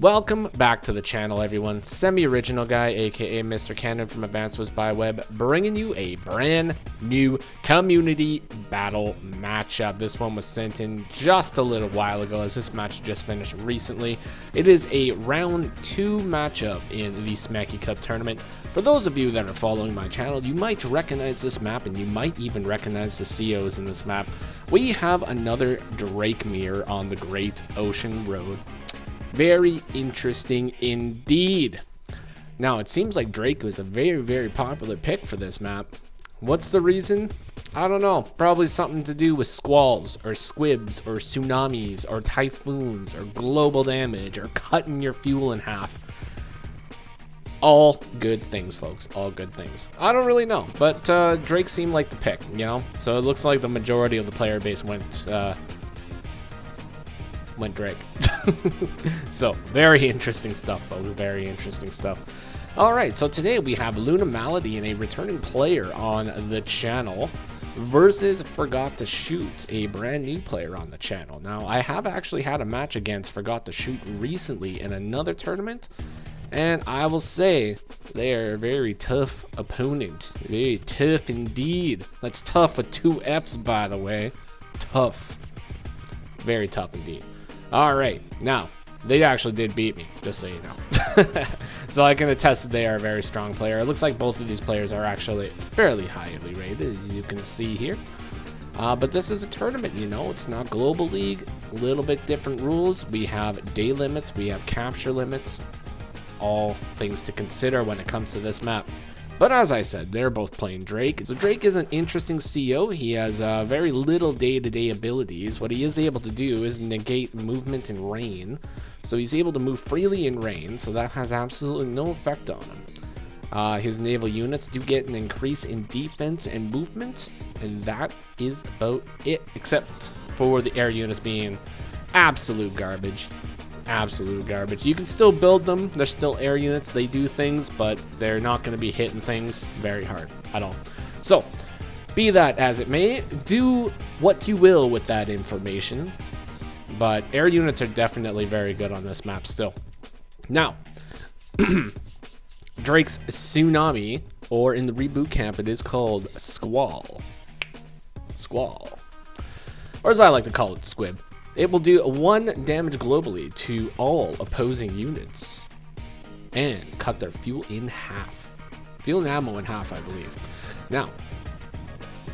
Welcome back to the channel, everyone. Semi-original guy, aka Mr. Cannon from AWBW, bringing you a brand new community battle matchup. This one was sent in just a little while ago, as this match just finished recently. It is a round 2 matchup in the Smacky Cup tournament. For those of you that are following my channel, you might recognize this map, and you might even recognize the COs in this map. We have another Drake mirror on the Great Ocean Road. Very interesting indeed. Now, it seems like Drake was a very popular pick for this map. What's the reason? I don't know. Probably something to do with squalls, or squibs, or tsunamis, or typhoons, or global damage, or cutting your fuel in half. All good things, folks. All good things. I don't really know, but Drake seemed like the pick, you know? So it looks like the majority of the player base went Drake. So very interesting stuff, folks. Very interesting stuff. All right, so today we have Luna Malady and a returning player on the channel versus Forgot to Shoot, a brand new player on the channel. Now, I have actually had a match against Forgot to Shoot recently in another tournament, and I will say they are a very tough opponent. Very tough indeed. That's tough with 2 F's, by the way. Tough. Very tough indeed. All right, now, they actually did beat me, just so you know. So I can attest that they are a very strong player. It looks like both of these players are actually fairly highly rated, as you can see here. But this is a tournament, you know. It's not Global League. A little bit different rules. We have day limits. We have capture limits. All things to consider when it comes to this map. But as I said, they're both playing Drake. So Drake is an interesting CO. He has very little day-to-day abilities. What he is able to do is negate movement in rain. So he's able to move freely in rain, so that has absolutely no effect on him. His naval units do get an increase in defense and movement, and that is about it, except for the air units being absolute garbage. Absolute garbage. You can still build them. They're still air units. They do things, but they're not going to be hitting things very hard at all. So, be that as it may, do what you will with that information. But air units are definitely very good on this map still. Now, Drake's Tsunami, or in the reboot camp, it is called Squall. Squall. Or as I like to call it, Squib. It will do 1 damage globally to all opposing units and cut their fuel in half. Fuel and ammo in half, I believe. Now,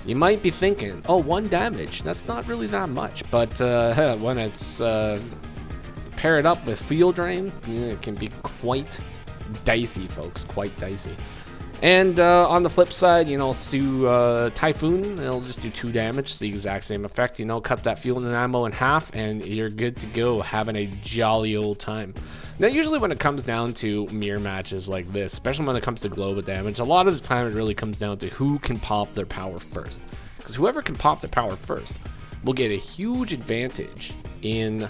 you might be thinking, oh, 1 damage, that's not really that much. But when it's paired up with fuel drain, it can be quite dicey, folks, quite dicey. And on the flip side, you know, Typhoon, it'll just do 2 damage. It's the exact same effect, you know, cut that fuel and ammo in half, and you're good to go, having a jolly old time. Now, usually when it comes down to mirror matches like this, especially when it comes to global damage, a lot of the time it really comes down to who can pop their power first. Because whoever can pop their power first will get a huge advantage in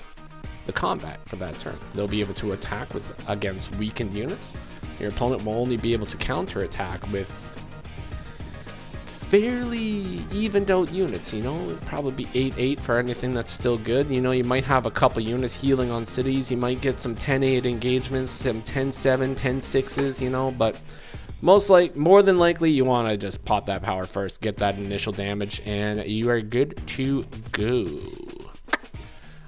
the combat for that turn. They'll be able to attack against weakened units. Your opponent will only be able to counterattack with fairly evened out units, you know. It'd probably be 8-8 for anything that's still good. You know, you might have a couple units healing on cities. You might get some 10-8 engagements, some 10-7, 10-6s, you know, but more than likely you want to just pop that power first, get that initial damage, and you are good to go.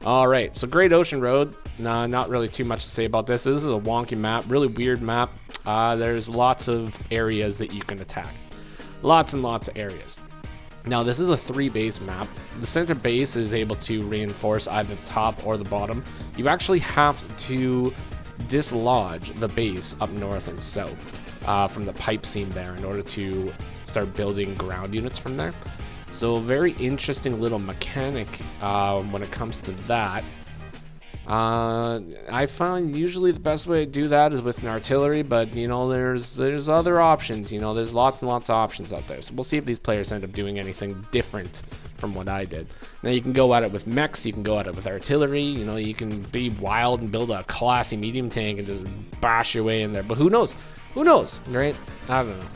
All right, so Great Ocean Road. Nah, not really too much to say about this. This is a wonky map, really weird map. There's lots of areas that you can attack. Lots and lots of areas. Now, this is a 3-base map. The center base is able to reinforce either the top or the bottom. You actually have to dislodge the base up north and south from the pipe seam there in order to start building ground units from there. So, a very interesting little mechanic when it comes to that. I find usually the best way to do that is with an artillery, but you know, there's other options. You know, there's lots and lots of options out there. So we'll see if these players end up doing anything different from what I did. Now, you can go at it with mechs, you can go at it with artillery. You know, you can be wild and build a classy medium tank and just bash your way in there. But who knows? Who knows, right? I don't know.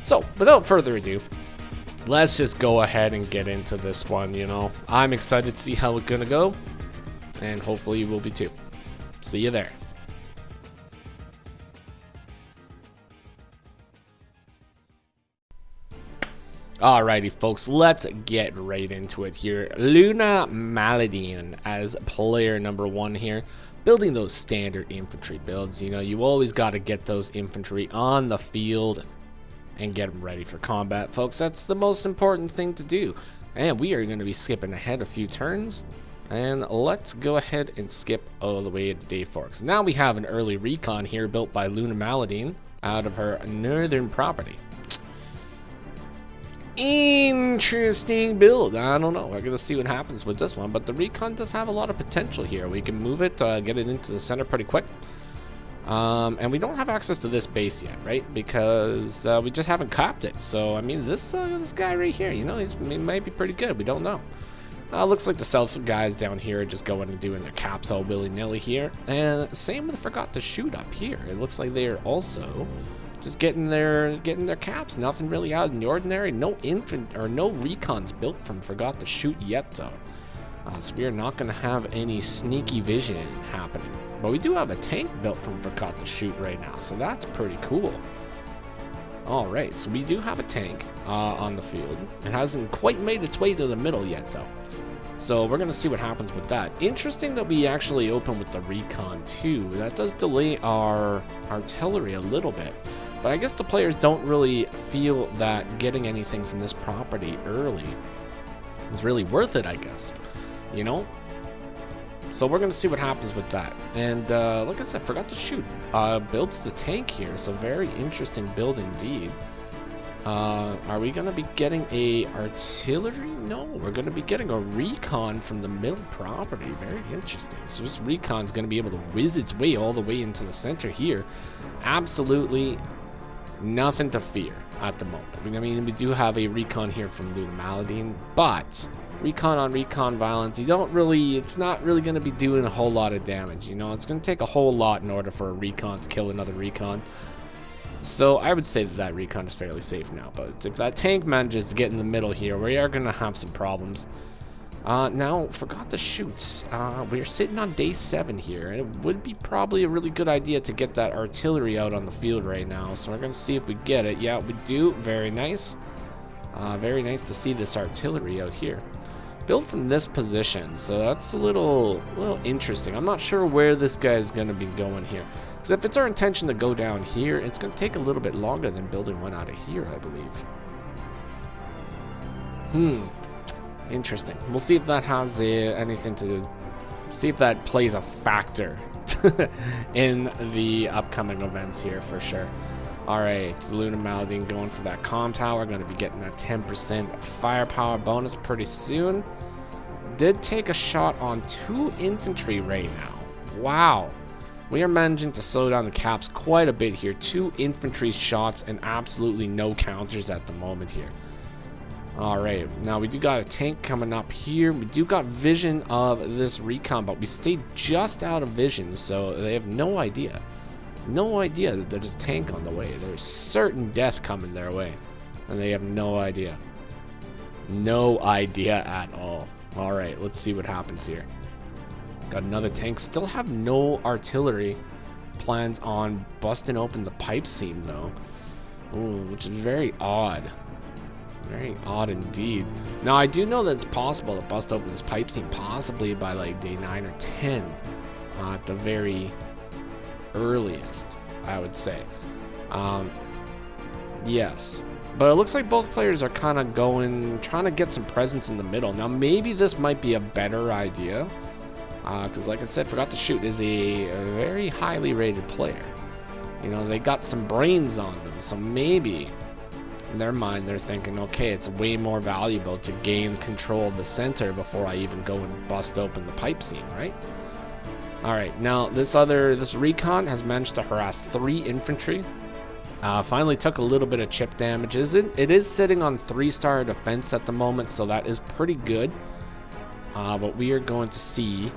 So without further ado, let's just go ahead and get into this one. You know, I'm excited to see how it's gonna go, and hopefully you will be too. See you there. Alrighty, folks, let's get right into it here. Luna Maladine as player number 1 here, building those standard infantry builds. You know, you always got to get those infantry on the field and get them ready for combat, folks. That's the most important thing to do. And we are going to be skipping ahead a few turns. And let's go ahead and skip all the way to day 4. So now we have an early recon here built by Luna Maladine out of her northern property. Interesting build. I don't know. We're gonna see what happens with this one, but the recon does have a lot of potential here. We can move it, get it into the center pretty quick. And we don't have access to this base yet, right? Because we just haven't copped it. So I mean, this guy right here, you know, he might be pretty good. We don't know. Looks like the south guys down here are just going and doing their caps all willy-nilly here. And same with Forgot to Shoot up here. It looks like they are also just getting their caps. Nothing really out of the ordinary. No recons built from Forgot to Shoot yet, though. So we are not going to have any sneaky vision happening. But we do have a tank built from Forgot to Shoot right now, so that's pretty cool. Alright, so we do have a tank on the field. It hasn't quite made its way to the middle yet, though. So we're going to see what happens with that. Interesting that we actually open with the recon, too. That does delay our artillery a little bit. But I guess the players don't really feel that getting anything from this property early is really worth it, I guess. You know? So we're going to see what happens with that. And like I said, Forgot to Shoot builds the tank here. So very interesting build indeed. Are we going to be getting a artillery? No, we're going to be getting a recon from the middle property. Very interesting. So this recon's going to be able to whiz its way all the way into the center here. Absolutely nothing to fear at the moment. I mean, we do have a recon here from Luna Maladine, but recon on recon violence, it's not really going to be doing a whole lot of damage. You know, it's going to take a whole lot in order for a recon to kill another recon. So I would say that recon is fairly safe now, but if that tank manages to get in the middle here, we are going to have some problems. Now, Forgot to Shoot. We're sitting on day 7 here, and it would be probably a really good idea to get that artillery out on the field right now. So we're going to see if we get it. Yeah, we do. Very nice. Very nice to see this artillery out here. Built from this position, so that's a little interesting. I'm not sure where this guy is going to be going here. Because if it's our intention to go down here, it's going to take a little bit longer than building one out of here, I believe. Interesting. We'll see if that has anything to see if that plays a factor in the upcoming events here for sure. Alright, Luna Maladine going for that comm tower. Going to be getting that 10% firepower bonus pretty soon. Did take a shot on 2 infantry right now. Wow. We are managing to slow down the caps quite a bit here. 2 infantry shots and absolutely no counters at the moment here. Alright, now we do got a tank coming up here. We do got vision of this recon, but we stayed just out of vision, so they have no idea. No idea that there's a tank on the way. There's certain death coming their way, and they have no idea. No idea at all. Alright, let's see what happens here. Got another tank. Still have no artillery. Plans on busting open the pipe seam, though. Ooh, which is very odd. Very odd indeed. Now, I do know that it's possible to bust open this pipe seam possibly by like day 9 or 10 at the very earliest, I would say. Yes. But it looks like both players are kind of trying to get some presence in the middle. Now, maybe this might be a better idea. Because like I said, Forgot to Shoot is a very highly rated player. You know, they got some brains on them. So maybe in their mind, they're thinking, okay, it's way more valuable to gain control of the center before I even go and bust open the pipe seam, right? Alright, now this recon has managed to harass 3 infantry. Finally took a little bit of chip damage. It is sitting on 3-star defense at the moment, so that is pretty good. But we are going to see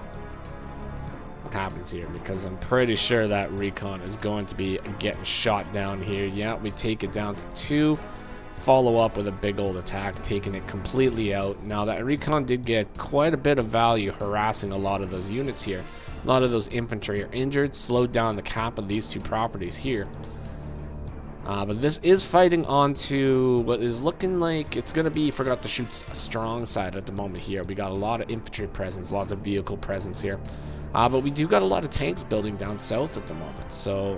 what happens here, because I'm pretty sure that recon is going to be getting shot down here. Yeah, we take it down to 2. Follow up with a big old attack, taking it completely out. Now, that recon did get quite a bit of value harassing a lot of those units here. A lot of those infantry are injured, slowed down the cap of these 2 properties here. But this is fighting onto what is looking like it's going to be Forgot to Shoot's strong side at the moment here. We got a lot of infantry presence, lots of vehicle presence here. But we do got a lot of tanks building down south at the moment. So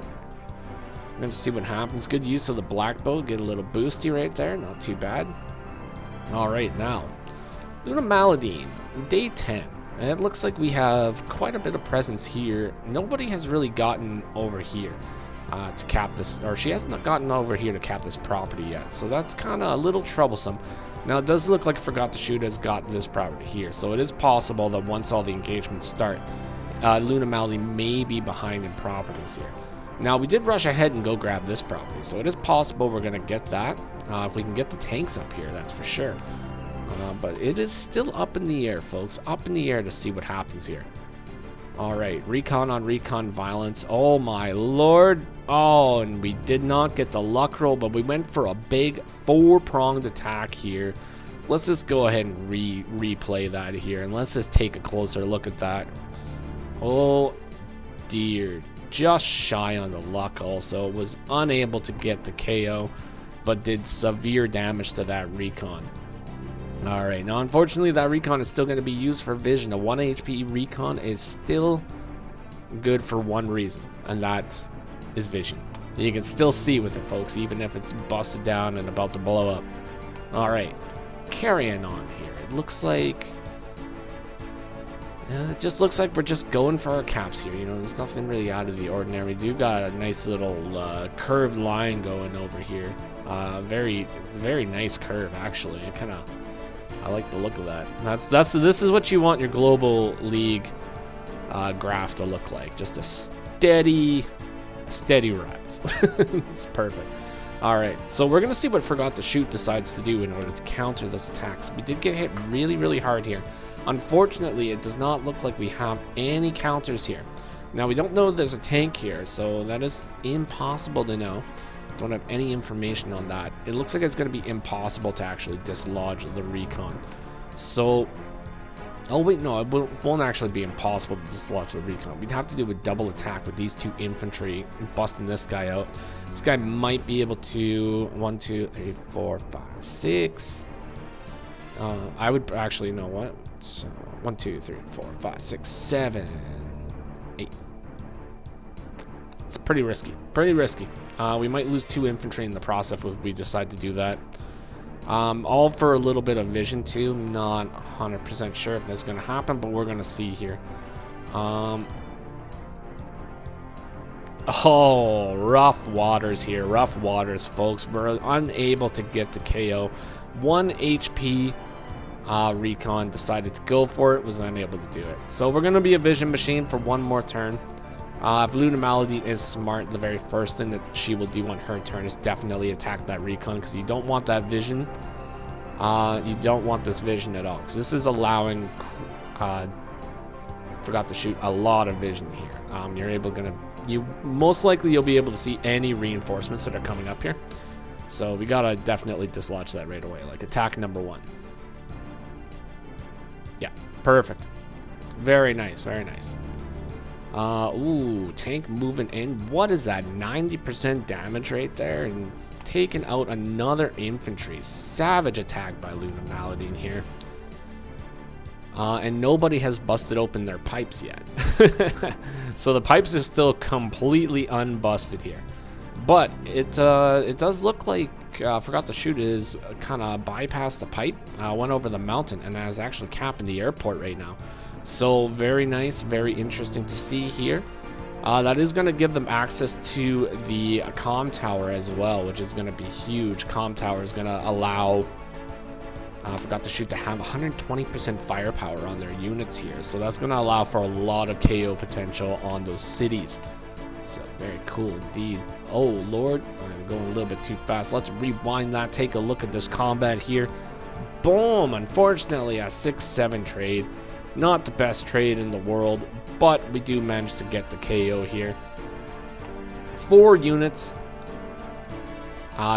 we're going to see what happens. Good use of the black boat. Get a little boosty right there. Not too bad. All right, now. Luna Maladine, day 10. And it looks like we have quite a bit of presence here. Nobody has really gotten over here to cap this, or she hasn't gotten over here to cap this property yet. So that's kind of a little troublesome. Now it does look like Forgot to Shoot has got this property here. So it is possible that once all the engagements start, Luna Maladine may be behind in properties here. Now we did rush ahead and go grab this property. So it is possible we're going to get that. If we can get the tanks up here, that's for sure. But it is still up in the air, folks. Up in the air to see what happens here. Alright, recon on recon violence. Oh my lord. Oh, and we did not get the luck roll, but we went for a big 4-pronged attack here. Let's just go ahead and replay that here. And let's just take a closer look at that. Oh dear. Just shy on the luck also. Was unable to get the KO, but did severe damage to that recon. Alright, now unfortunately that recon is still going to be used for vision. A 1 HP recon is still good for one reason, and that is vision. You can still see with it, folks, even if it's busted down and about to blow up. Alright, carrying on here. It looks like... it just looks like we're just going for our caps here. You know, there's nothing really out of the ordinary. We do got a nice little curved line going over here. Very, very nice curve, actually. It kind of... I like the look of that. This is what you want your global league graph to look like. Just a steady rise. It's perfect. All right, so we're gonna see what Forgot to Shoot decides to do in order to counter this attack. So we did get hit really, really hard here. Unfortunately, it does not look like we have any counters here. Now we don't know there's a tank here, so that is impossible to know. Don't have any information on that. It looks like it's going to be impossible to actually dislodge the recon. So, oh wait, no, it won't actually be impossible to dislodge the recon. We'd have to do a double attack with these 2 infantry, busting this guy out. This guy might be able to 1, 2, 3, 4, 5, 6. I would actually know what. So 1, 2, 3, 4, 5, 6, 7, 8. It's pretty risky. Pretty risky. We might lose 2 infantry in the process if we decide to do that. All for a little bit of vision too. Not 100% sure if that's going to happen, but we're going to see here. Oh, rough waters here. Rough waters, folks. We're unable to get the KO. 1 HP recon decided to go for it. Was unable to do it. So we're going to be a vision machine for 1 more turn. If Luna Maladine is smart, the very first thing that she will do on her turn is definitely attack that recon, because you don't want that vision. You don't want this vision at all, because this is allowing Forgot to Shoot a lot of vision here. Most likely you'll be able to see any reinforcements that are coming up here. So we gotta definitely dislodge that right away, like attack number 1. Yeah, perfect. Very nice, very nice. Ooh, tank moving in. What is that? 90% damage right there, and taking out another infantry. Savage attack by Luna Maladine here. And nobody has busted open their pipes yet. So the pipes are still completely unbusted here. But it does look like Forgot to Shoot is kind of bypassed the pipe, went over the mountain, and is actually capping the airport right now. So very nice, very interesting to see here. That is going to give them access to the comm tower as well, which is going to be huge. Comm tower is going to allow Forgot to Shoot to have 120% firepower on their units here. So that's going to allow for a lot of KO potential on those cities. So very cool indeed. Oh lord, I'm going a little bit too fast. Let's rewind that, take a look at this combat here. Boom! Unfortunately, a 6-7 trade. Not the best trade in the world, but we do manage to get the KO here. 4 units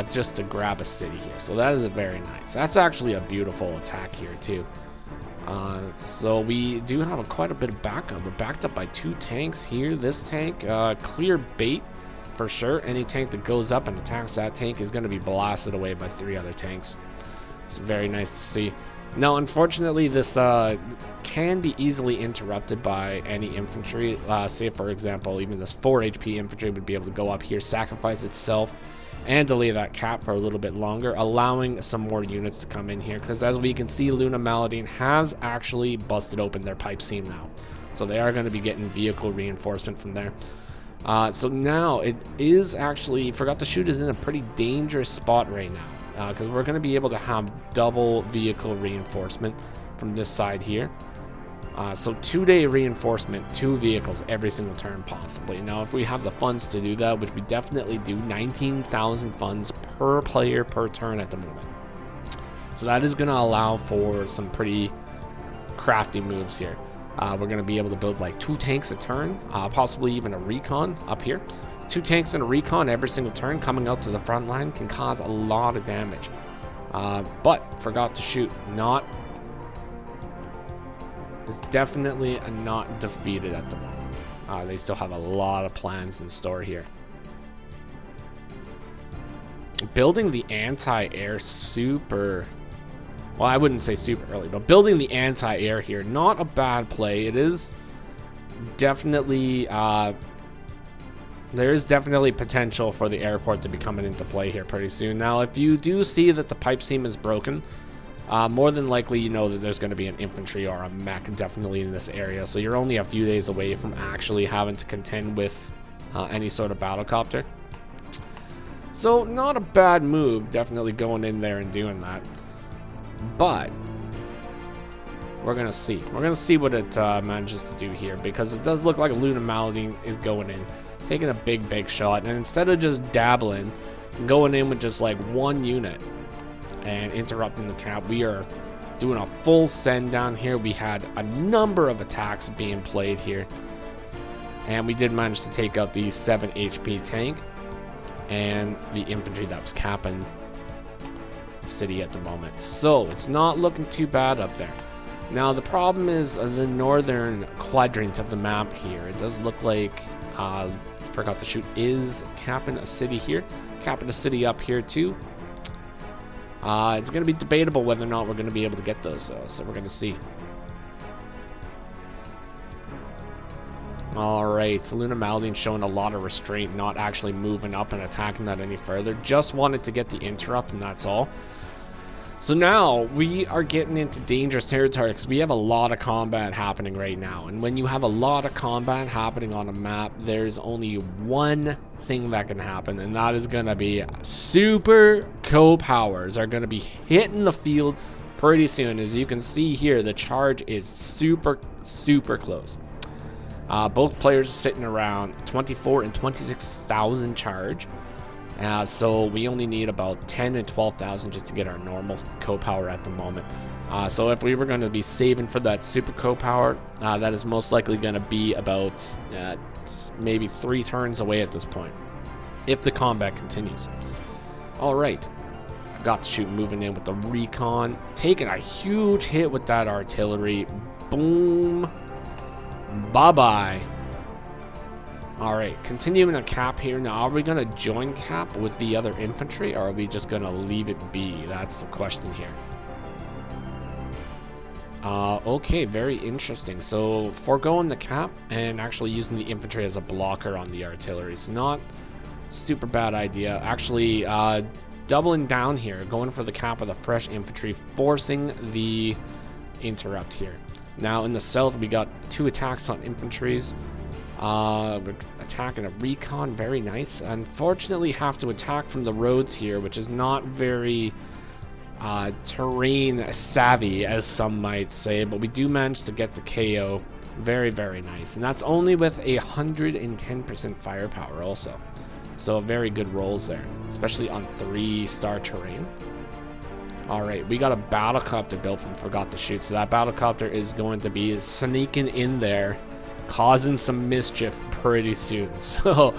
just to grab a city here. So that is very nice. That's actually a beautiful attack here too. So we do have quite a bit of backup. We're backed up by 2 tanks here. This tank, clear bait for sure. Any tank that goes up and attacks that tank is going to be blasted away by 3 other tanks. It's very nice to see. Now, unfortunately, this can be easily interrupted by any infantry. Say, for example, even this 4 HP infantry would be able to go up here, sacrifice itself, and delay that cap for a little bit longer, allowing some more units to come in here. Because as we can see, Luna Maladine has actually busted open their pipe seam now. So they are going to be getting vehicle reinforcement from there. So now it is actually, Forgot to Shoot is in a pretty dangerous spot right now. Because we're going to be able to have double vehicle reinforcement from this side here. So 2-day reinforcement, 2 vehicles every single turn possibly. Now if we have the funds to do that, which we definitely do, 19,000 funds per player per turn at the moment. So that is going to allow for some pretty crafty moves here. We're going to be able to build like 2 tanks a turn, possibly even a recon up here. 2 tanks and a recon every single turn coming out to the front line can cause a lot of damage. But Forgot to Shoot is definitely not defeated at the moment. They still have a lot of plans in store here. Building the anti-air super... Well, I wouldn't say super early, but building the anti-air here, not a bad play. It is definitely... there is definitely potential for the airport to be coming into play here pretty soon. Now, if you do see that the pipe seam is broken, more than likely you know that there's going to be an infantry or a mech definitely in this area. So you're only a few days away from actually having to contend with any sort of battlecopter. So not a bad move, definitely going in there and doing that. But we're going to see. We're going to see what it manages to do here, because it does look like Luna Maladine is going in, taking a big shot, and instead of just dabbling, going in with just like 1 unit and interrupting the cap, we are doing a full send down here. We had a number of attacks being played here, and we did manage to take out the 7 HP tank and the infantry that was capping the city at the moment. So it's not looking too bad up there. Now the problem is the northern quadrant of the map here. It does look like Forgot to Shoot is capping a city here, capping a city up here too. It's going to be debatable whether or not we're going to be able to get those though, so we're going to see. Alright, so Luna Maladine showing a lot of restraint, not actually moving up and attacking that any further. Just wanted to get the interrupt, and that's all. So now we are getting into dangerous territory because we have a lot of combat happening right now. And when you have a lot of combat happening on a map, there's only one thing that can happen, and that is going to be super co-powers are going to be hitting the field pretty soon. As you can see here, the charge is super close. Both players sitting around 24 and 26,000 charge. So we only need about 10 and 12,000 just to get our normal co-power at the moment. So if we were going to be saving for that super co-power, that is most likely going to be about maybe 3 turns away at this point, if the combat continues. Alright, Forgot to Shoot moving in with the recon, taking a huge hit with that artillery. Boom. Bye-bye. Alright, continuing a cap here. Now, are we going to join cap with the other infantry, or are we just going to leave it be? That's the question here. Okay, very interesting. So, foregoing the cap and actually using the infantry as a blocker on the artillery. It's not super bad idea. Actually, doubling down here, going for the cap with a fresh infantry, forcing the interrupt here. Now, in the south, we got 2 attacks on infantries. We're attacking a recon, very nice. Unfortunately, have to attack from the roads here, which is not very terrain savvy, as some might say, but we do manage to get the KO. Very nice, and that's only with 110% firepower also. So very good rolls there, especially on 3-star terrain. Alright, we got a battlecopter built from Forgot to Shoot, so that battlecopter is going to be sneaking in there, causing some mischief pretty soon. So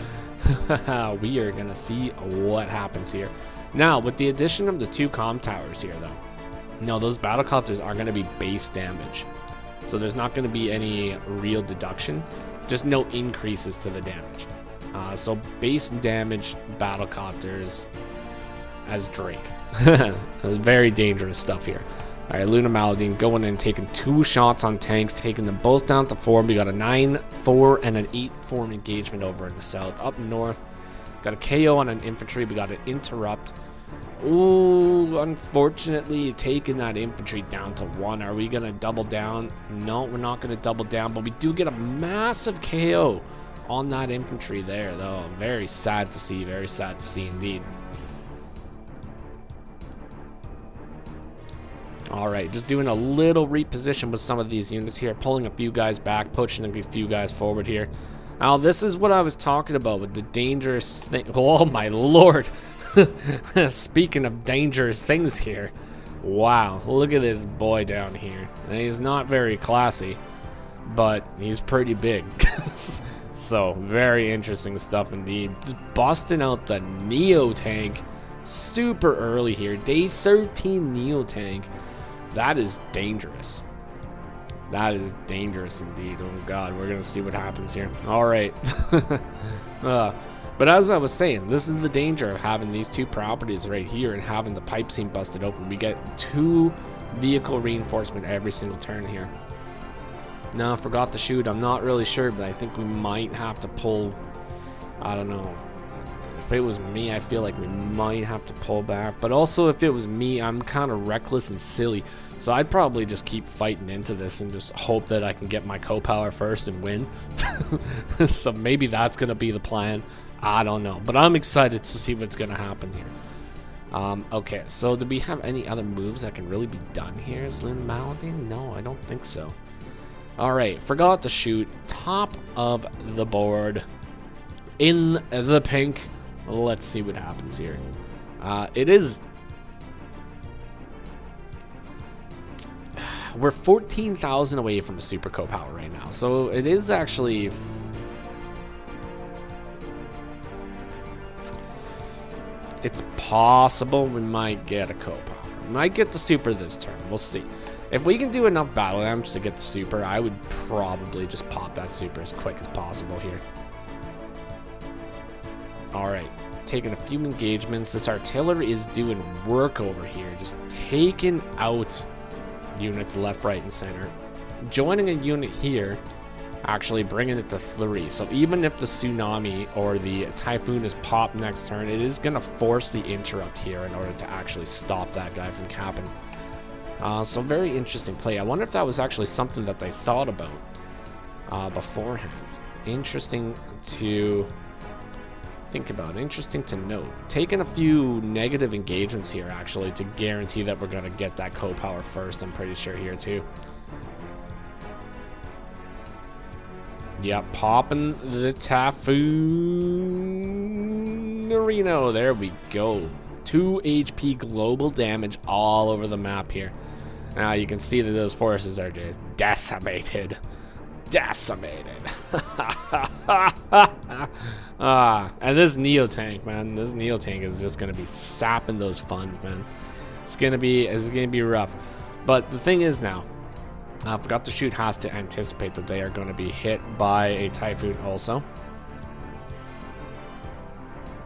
we are gonna see what happens here. Now, with the addition of the 2 comm towers here though, no, those battlecopters are gonna be base damage, so there's not gonna be any real deduction, just no increases to the damage. So base damage battlecopters as Drake. Very dangerous stuff here. All right, Luna Maladine going in, taking 2 shots on tanks, taking them both down to 4. We got a 9-4 and an 8-4 engagement over in the south. Up north, got a KO on an infantry. We got an interrupt. Ooh, unfortunately, taking that infantry down to 1. Are we going to double down? No, we're not going to double down, but we do get a massive KO on that infantry there, though. Very sad to see indeed. Alright, just doing a little reposition with some of these units here, pulling a few guys back, pushing a few guys forward here. Now, this is what I was talking about with the dangerous thing. Oh, my lord. Speaking of dangerous things here. Wow, look at this boy down here. And he's not very classy, but he's pretty big. So, very interesting stuff indeed. Just busting out the Neo tank super early here. Day 13 Neo tank. That is dangerous. That is dangerous indeed. Oh god, we're gonna see what happens here. Alright. But as I was saying, this is the danger of having these 2 properties right here and having the pipe seam busted open. We get 2 vehicle reinforcement every single turn here. No, I forgot to shoot. I'm not really sure, but I think we might have to pull. I don't know. If it was me, I feel like we might have to pull back. But also, if it was me, I'm kind of reckless and silly. So I'd probably just keep fighting into this and just hope that I can get my co-power first and win. So maybe that's going to be the plan. I don't know. But I'm excited to see what's going to happen here. Okay, so do we have any other moves that can really be done here? Is Luna Maladine? No, I don't think so. Alright, forgot to shoot. Top of the board. In the pink. Let's see what happens here. It is... We're 14,000 away from a super co-power right now. So it is actually... It's possible we might get a co-power. We might get the super this turn. We'll see. If we can do enough battle damage to get the super, I would probably just pop that super as quick as possible here. Alright, taking a few engagements. This artillery is doing work over here. Just taking out units left, right, and center. Joining a unit here, actually bringing it to 3. So even if the Tsunami or the Typhoon is popped next turn, it is going to force the interrupt here in order to actually stop that guy from capping. So very interesting play. I wonder if that was actually something that they thought about beforehand. Interesting to think about. Interesting to note. Taking a few negative engagements here actually to guarantee that we're going to get that co-power first. I'm pretty sure here too. Yep, popping the Typhoon Reno. There we go. 2 HP global damage all over the map here. Now you can see that those forces are just decimated. Decimated. And this Neo tank, man. This Neo tank is just gonna be sapping those funds, man. It's gonna be rough. But the thing is now, I forgot to shoot has to anticipate that they are going to be hit by a Typhoon also.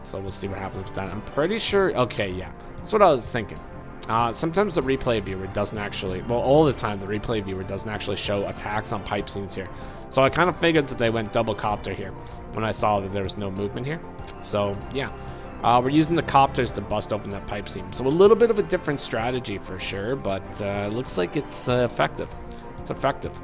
So we'll see what happens with that. I'm pretty sure... Okay, yeah. That's what I was thinking. Sometimes the replay viewer doesn't actually... Well, all the time the replay viewer doesn't actually show attacks on pipe scenes here. So I kind of figured that they went double copter here when I saw that there was no movement here. So, yeah. We're using the copters to bust open that pipe seam. So a little bit of a different strategy for sure, but it looks like it's effective. It's effective.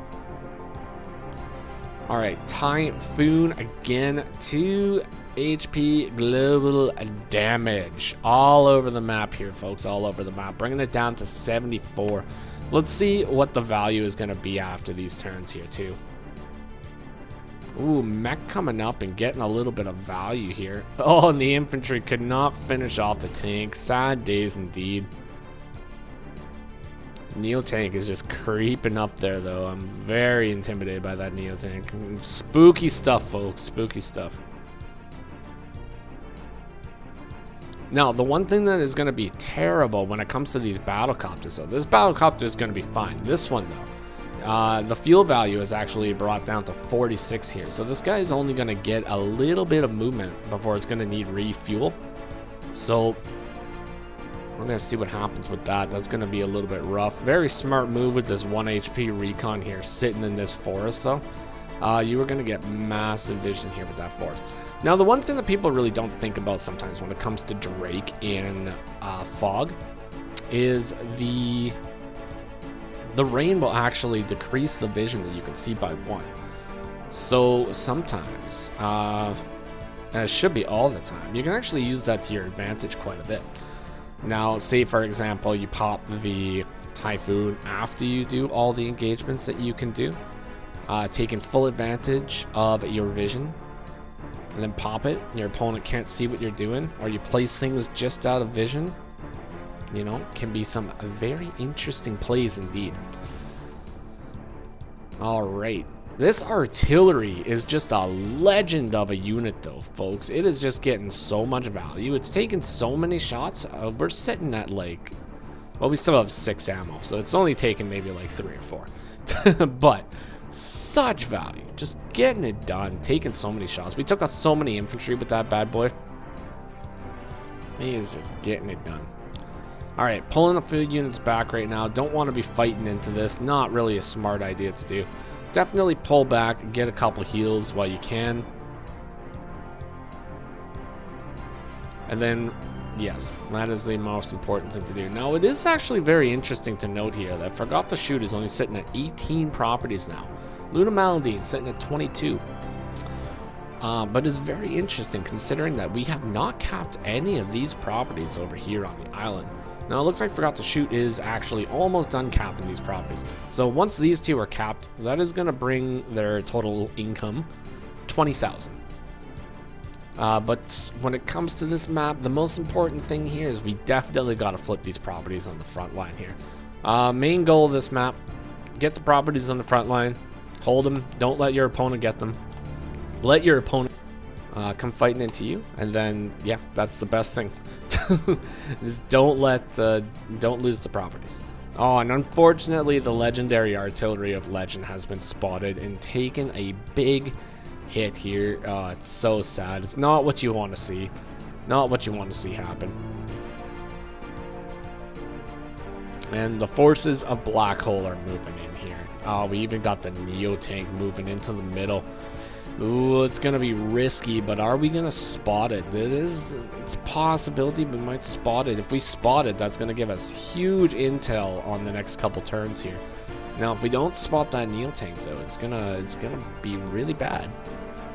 Alright, Typhoon again. 2 HP global damage. All over the map here, folks. All over the map. Bringing it down to 74. Let's see what the value is going to be after these turns here, too. Ooh, mech coming up and getting a little bit of value here. Oh, and the infantry could not finish off the tank. Sad days indeed. Neo tank is just creeping up there, though. I'm very intimidated by that Neo tank. Spooky stuff, folks. Spooky stuff. Now, the one thing that is going to be terrible when it comes to these battlecopters, though, this battlecopter is going to be fine. This one, though, The fuel value is actually brought down to 46 here. So this guy is only going to get a little bit of movement before it's going to need refuel. So we're going to see what happens with that. That's going to be a little bit rough. Very smart move with this 1 HP recon here sitting in this forest though. You were going to get massive vision here with that forest. Now the one thing that people really don't think about sometimes when it comes to Drake in fog is the rain will actually decrease the vision that you can see by 1. So sometimes, and it should be all the time, you can actually use that to your advantage quite a bit. Now, say for example, you pop the Typhoon after you do all the engagements that you can do, taking full advantage of your vision, and then pop it, your opponent can't see what you're doing, or you place things just out of vision. You know, can be some very interesting plays indeed. Alright, this artillery is just a legend of a unit though, folks. It is just getting so much value. It's taken so many shots. We're sitting at like, well, we still have 6 ammo, so it's only taken maybe like 3 or 4. But such value, just getting it done, taking so many shots. We took out so many infantry with that bad boy. He is just getting it done. Alright, pulling a few units back right now. Don't want to be fighting into this. Not really a smart idea to do. Definitely pull back, get a couple heals while you can. And then, yes, that is the most important thing to do. Now, it is actually very interesting to note here that Forgot to Shoot is only sitting at 18 properties now. Luna Maladine sitting at 22. But it's very interesting considering that we have not capped any of these properties over here on the island. Now it looks like Forgot to Shoot is actually almost done capping these properties. So once these two are capped, that is going to bring their total income 20,000. But when it comes to this map, the most important thing here is we definitely got to flip these properties on the front line here. Main goal of this map, get the properties on the front line, hold them, don't let your opponent get them. Let your opponent come fighting into you, and then yeah, that's the best thing. Just don't lose the properties. Oh, and unfortunately the legendary artillery of Legend has been spotted and taken a big hit here. It's so sad. It's not what you want to see. Not what you want to see happen. And the forces of Black Hole are moving in here. We even got the Neo tank moving into the middle. Ooh, it's gonna be risky, but are we gonna spot it? It's a possibility we might spot it. If we spot it, that's gonna give us huge intel on the next couple turns here. Now, if we don't spot that Neo tank though, it's gonna be really bad.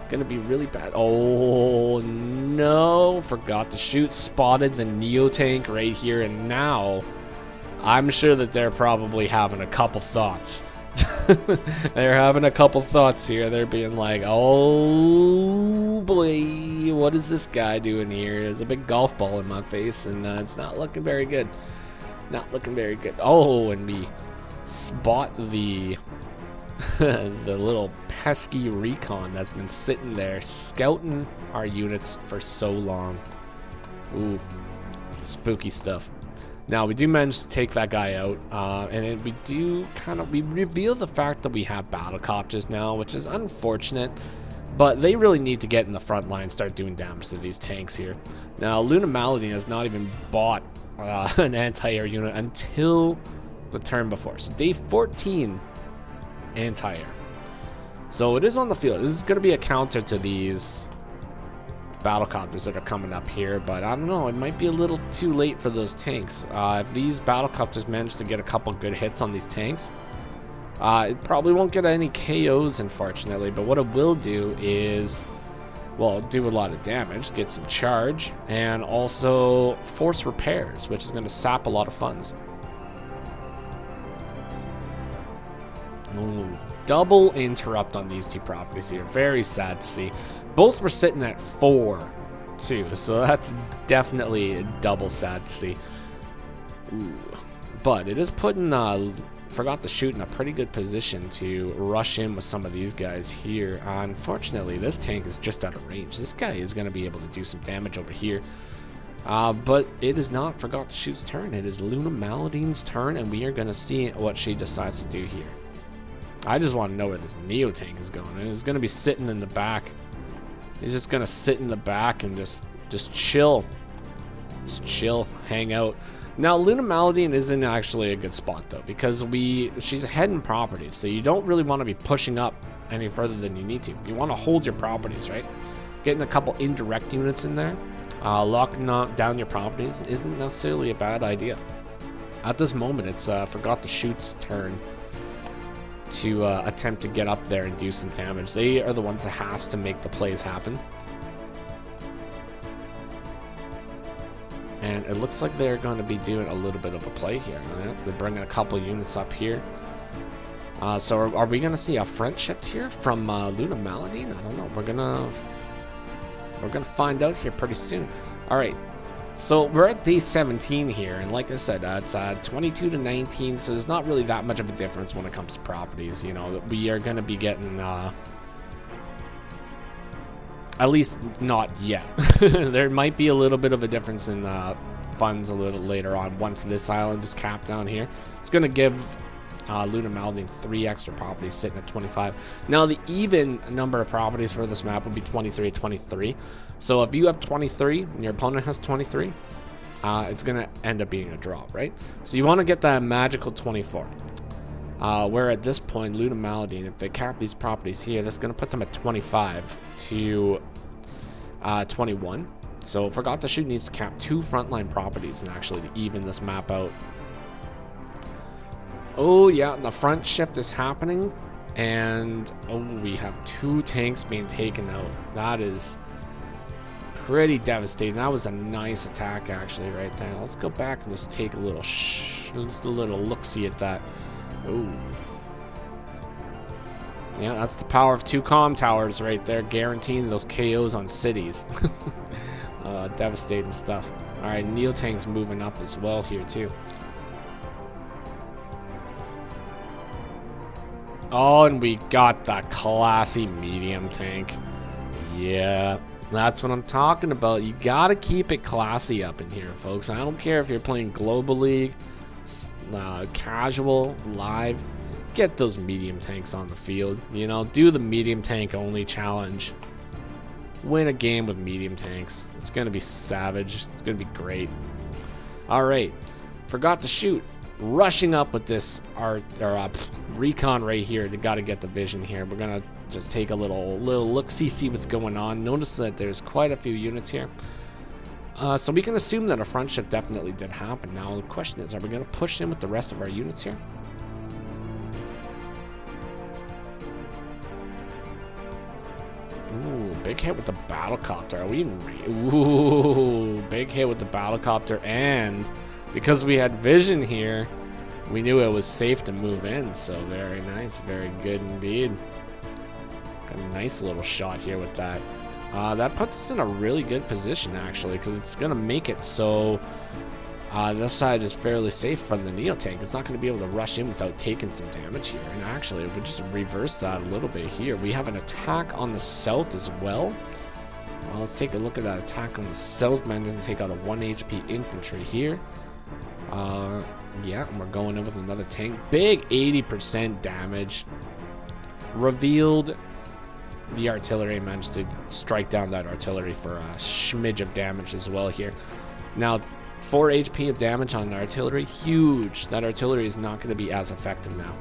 Gonna be really bad. Oh no! Forgot to Shoot. Spotted the Neo tank right here, and now I'm sure that they're probably having a couple thoughts. They're having a couple thoughts here. They're being like, oh boy, what is this guy doing here? There's a big golf ball in my face, and it's not looking very good. Not looking very good. Oh, and we spot the the little pesky recon that's been sitting there scouting our units for so long. Ooh, spooky stuff. Now, we do manage to take that guy out, and we reveal the fact that we have battlecopters now, which is unfortunate, but they really need to get in the front line and start doing damage to these tanks here. Now, Luna Maladine has not even bought an anti-air unit until the turn before, so day 14, anti-air. So it is on the field. This is going to be a counter to these battlecopters that are coming up here, but I don't know, it might be a little too late for those tanks. If these battlecopters manage to get a couple good hits on these tanks, it probably won't get any KOs, unfortunately, but what it will do is, well, do a lot of damage, get some charge, and also force repairs, which is going to sap a lot of funds. Ooh, double interrupt on these two properties here. Very sad to see. Both were sitting at 4 too, so that's definitely double sad to see. Ooh. But it is putting Forgot to Shoot in a pretty good position to rush in with some of these guys here. Unfortunately, this tank is just out of range. This guy is going to be able to do some damage over here. But it is not Forgot to Shoot's turn. It is Luna Maladine's turn, and we are going to see what she decides to do here. I just want to know where this Neo tank is going. And it's going to be sitting in the back. He's just going to sit in the back and just chill. Just chill, hang out. Now, Luna Maladine isn't actually a good spot, though, because she's ahead in properties, so you don't really want to be pushing up any further than you need to. You want to hold your properties, right? Getting a couple indirect units in there, locking down your properties isn't necessarily a bad idea. At this moment, it's Forgot to Shoot's turn to attempt to get up there and do some damage. They are the ones that has to make the plays happen. And it looks like they're going to be doing a little bit of a play here. Right? They're bringing a couple units up here. So are we going to see a front shift here from Luna Maladine? I don't know. We're gonna find out here pretty soon. All right. So we're at day 17 here, and like I said, it's 22 to 19. So there's not really that much of a difference when it comes to properties. You know, we are going to be getting. At least not yet. There might be a little bit of a difference in funds a little later on once this island is capped down here. It's going to give Luna Maladine 3 extra properties sitting at 25. Now, the even number of properties for this map would be 23 to 23. So if you have 23 and your opponent has 23, it's going to end up being a draw, right? So you want to get that magical 24. Where at this point, Luna Maladine, if they cap these properties here, that's going to put them at 25 to 21. So Forgot to Shoot needs to cap 2 frontline properties and actually to even this map out. Oh, yeah, the front shift is happening. And, oh, we have 2 tanks being taken out. That is pretty devastating. That was a nice attack, actually, right there. Let's go back and just take a little look-see at that. Ooh. Yeah, that's the power of 2 comm towers right there, guaranteeing those KOs on cities. Devastating stuff. Alright, Neo tank's moving up as well here too. Oh, and we got that classy medium tank. Yeah, that's what I'm talking about. You gotta keep it classy up in here, folks. I don't care if you're playing Global League, casual, live. Get those medium tanks on the field. You know, do the medium tank only challenge. Win a game with medium tanks. It's gonna be savage. It's gonna be great. All right, Forgot to Shoot. Rushing up with this recon right here. They got to get the vision here. We're gonna just take a little look, see what's going on. Notice that there's quite a few units here. So we can assume that a front shift definitely did happen. Now the question is, are we gonna push in with the rest of our units here? Ooh, big hit with the battlecopter. Are we in? Ooh, big hit with the battlecopter, and because we had vision here, we knew it was safe to move in. So very nice, very good indeed. Got a nice little shot here with that. That puts us in a really good position actually, because it's gonna make it so this side is fairly safe from the Neo tank. It's not going to be able to rush in without taking some damage here. And actually, if we just reverse that a little bit here, we have an attack on the south as well. Well, let's take a look at that attack on the south. Man doesn't take out a 1 HP infantry here. Yeah, and we're going in with another tank. Big 80% damage. Revealed the artillery, managed to strike down that artillery for a smidge of damage as well here. Now, 4 HP of damage on the artillery, huge. That artillery is not going to be as effective now.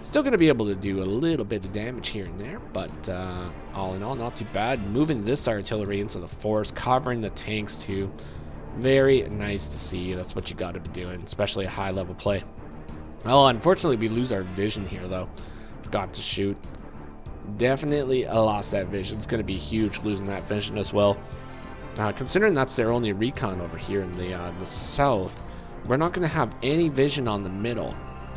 Still going to be able to do a little bit of damage here and there, but all in all, not too bad. Moving this artillery into the forest, covering the tanks too. Very nice to see. That's what you got to be doing, especially a high level play. Oh, unfortunately, we lose our vision here though. Forgot to shoot. Definitely lost that vision. It's going to be huge losing that vision as well. Considering that's their only recon over here in the south, we're not going to have any vision on the middle,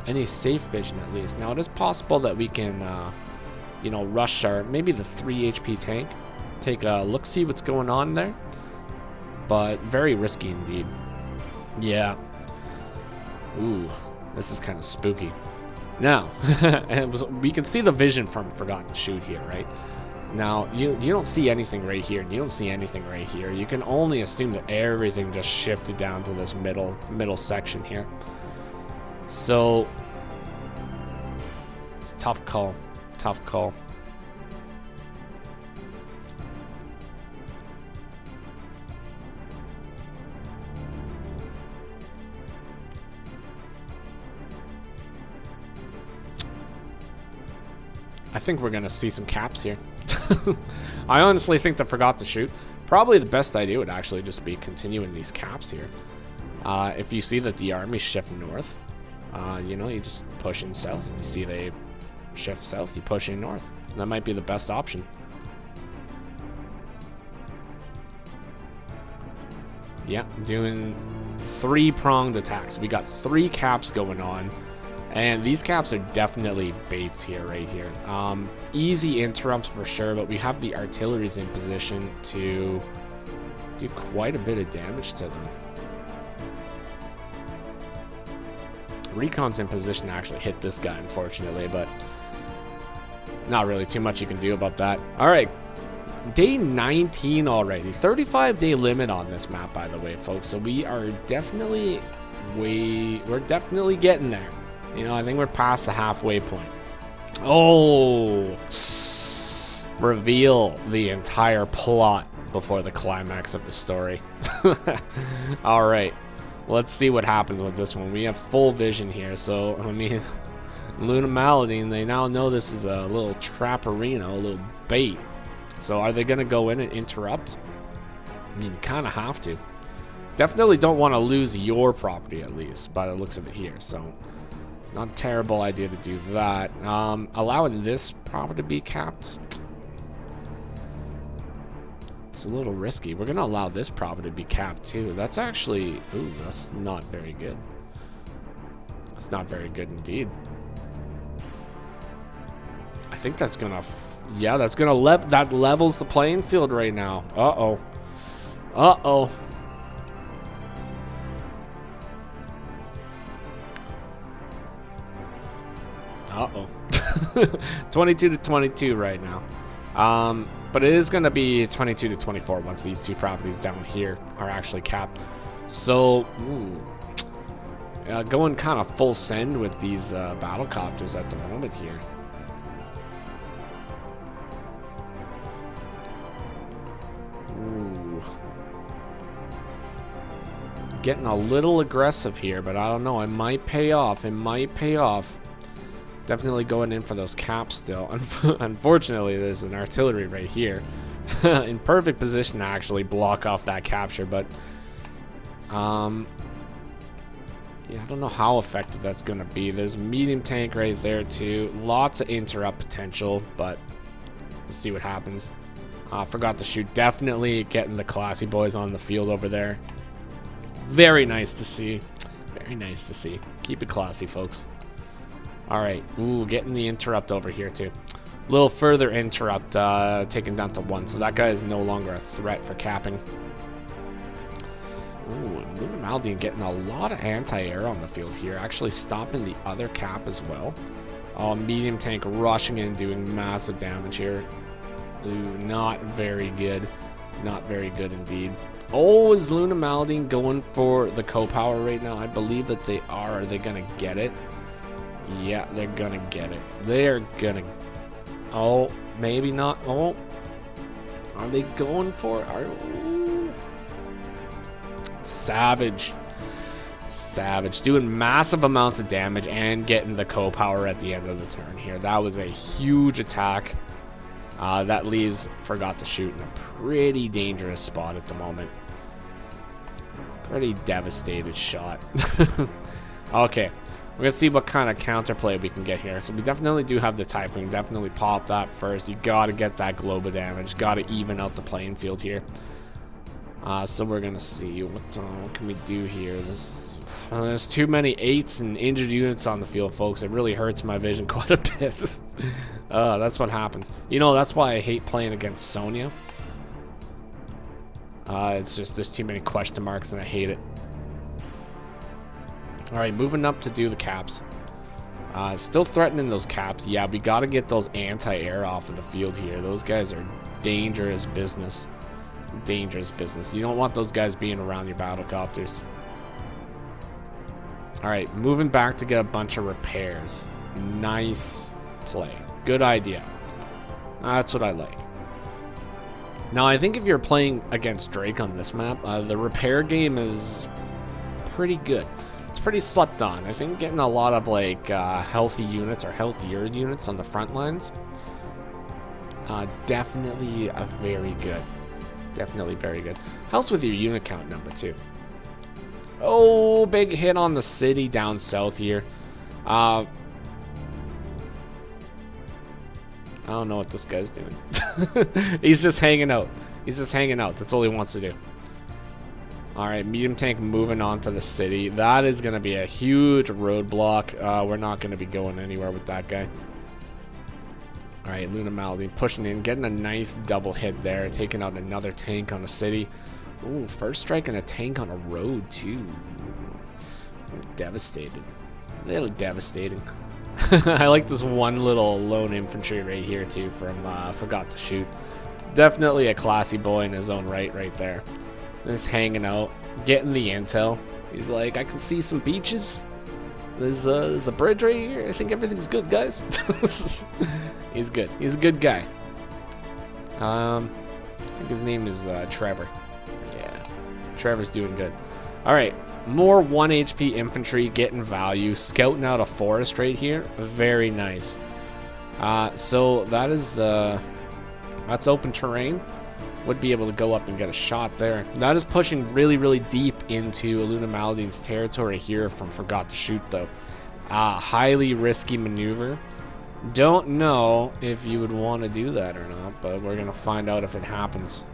any safe vision at least. Now it is possible that we can, you know, rush our maybe the 3 HP tank, take a look, see what's going on there, but very risky indeed. Yeah. Ooh, this is kind of spooky. Now, we can see the vision from Forgot to Shoot here, right? Now, you don't see anything right here, and you don't see anything right here. You can only assume that everything just shifted down to this middle section here. So, It's a tough call. Tough call. I think we're going to see some caps here. I honestly think they forgot to shoot. Probably the best idea would actually just be continuing these caps here. If you see that the army shift north, you know, you just push in south. You see they shift south, you push in north. That might be the best option. Yeah, doing three-pronged attacks. We got 3 caps going on. And these caps are definitely baits here, right here. Easy interrupts for sure, but we have the artilleries in position to do quite a bit of damage to them. Recon's in position to actually hit this guy, unfortunately, but not really too much you can do about that. All right, day 19 already. 35-day limit on this map, by the way, folks. So we are definitely we're definitely getting there. You know, I think we're past the halfway point. Oh, reveal the entire plot before the climax of the story. All right, let's see what happens with this one. We have full vision here, so I mean, Luna Maladine, they now know this is a little trapperino, a little bait. So are they gonna go in and interrupt? I mean, you kind of have to. Definitely don't want to lose your property, at least by the looks of it here. So not a terrible idea to do that. Allowing this property to be capped, it's a little risky. We're gonna allow this property to be capped too. That's actually, ooh, that's not very good. That's not very good indeed. I think that's gonna, yeah, that's gonna that levels the playing field right now. Uh-oh. Uh-oh. Uh-oh. 22 to 22 right now. But it is going to be 22 to 24 once these 2 properties down here are actually capped. So, going kind of full send with these battlecopters at the moment here. Ooh. Getting a little aggressive here, but I don't know. It might pay off. It might pay off. Definitely going in for those caps still. Unfortunately, there's an artillery right here in perfect position to actually block off that capture, but yeah, I don't know how effective that's going to be. There's a medium tank right there too. Lots of interrupt potential, but let's see what happens. Forgot to shoot. Definitely getting the classy boys on the field over there. Very nice to see. Very nice to see. Keep it classy, folks. Alright, ooh, getting the interrupt over here too. A little further interrupt, taken down to 1, so that guy is no longer a threat for capping. Ooh, Luna Maladine getting a lot of anti-air on the field here, actually stopping the other cap as well. Oh, medium tank rushing in, doing massive damage here. Ooh, not very good. Not very good indeed. Oh, is Luna Maladine going for the co-power right now? I believe that they are. Are they gonna get it? Yeah, they're gonna get it. They're gonna... Oh, maybe not. Oh. Are they going for it? Ooh. Savage. Savage. Doing massive amounts of damage and getting the co-power at the end of the turn here. That was a huge attack. That leaves Forgot to Shoot in a pretty dangerous spot at the moment. Pretty devastated shot. Okay. We're going to see what kind of counterplay we can get here. So we definitely do have the Typhoon. Definitely pop that first. You got to get that globe of damage. Got to even out the playing field here. So we're going to see what can we do here. There's too many 8s and injured units on the field, folks. It really hurts my vision quite a bit. That's what happens. You know, that's why I hate playing against Sonya. It's just there's too many question marks and I hate it. Alright, moving up to do the caps. Still threatening those caps. Yeah, we got to get those anti-air off of the field here. Those guys are dangerous business. Dangerous business. You don't want those guys being around your battlecopters. Alright, moving back to get a bunch of repairs. Nice. play. Good idea. That's what I like. Now, I think if you're playing against Drake on this map, the repair game is pretty good. It's pretty slept on. I think getting a lot of, like, healthy units or healthier units on the front lines, definitely very good. Definitely very good. Helps with your unit count number, too. Oh, big hit on the city down south here. I don't know what this guy's doing. He's just hanging out. He's just hanging out. That's all he wants to do. Alright, medium tank moving on to the city. That is going to be a huge roadblock. We're not going to be going anywhere with that guy. Alright, Luna Malady pushing in, getting a nice double hit there, taking out another tank on the city. Ooh, first strike and a tank on a road, too. Devastated. A little devastating. I like this one little lone infantry right here, too, from Forgot to Shoot. Definitely a classy boy in his own right there. Just hanging out, getting the intel. He's like, I can see some beaches. There's a bridge right here. I think everything's good, guys. He's good. He's a good guy. I think his name is Trevor. Yeah, Trevor's doing good. All right, more 1 HP infantry getting value, scouting out a forest right here. Very nice. So that is that's open terrain. Would be able to go up and get a shot there. That is pushing really deep into Luna Maladine's territory here from Forgot to Shoot, though. Highly risky maneuver. Don't know if you would want to do that or not, but we're gonna find out if it happens.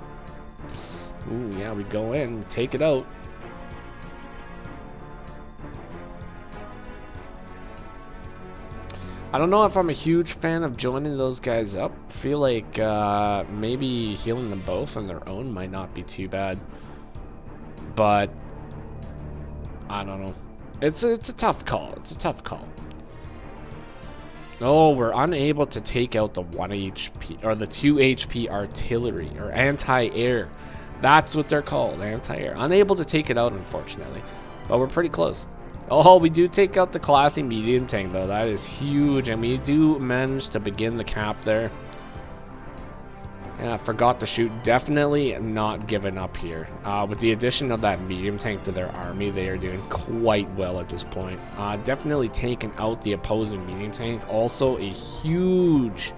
Ooh, yeah, we go in, we take it out. I don't know if I'm a huge fan of joining those guys up. Feel like maybe healing them both on their own might not be too bad. But I don't know. It's a tough call. It's a tough call. Oh, we're unable to take out the 1 HP or the 2 HP artillery or anti-air. That's what they're called, anti-air. Unable to take it out, unfortunately. But we're pretty close. Oh, we do take out the classy medium tank, though. That is huge, and we do manage to begin the cap there. Yeah, Forgot to Shoot. Definitely not giving up here. With the addition of that medium tank to their army, they are doing quite well at this point. Definitely taking out the opposing medium tank. Also, a huge,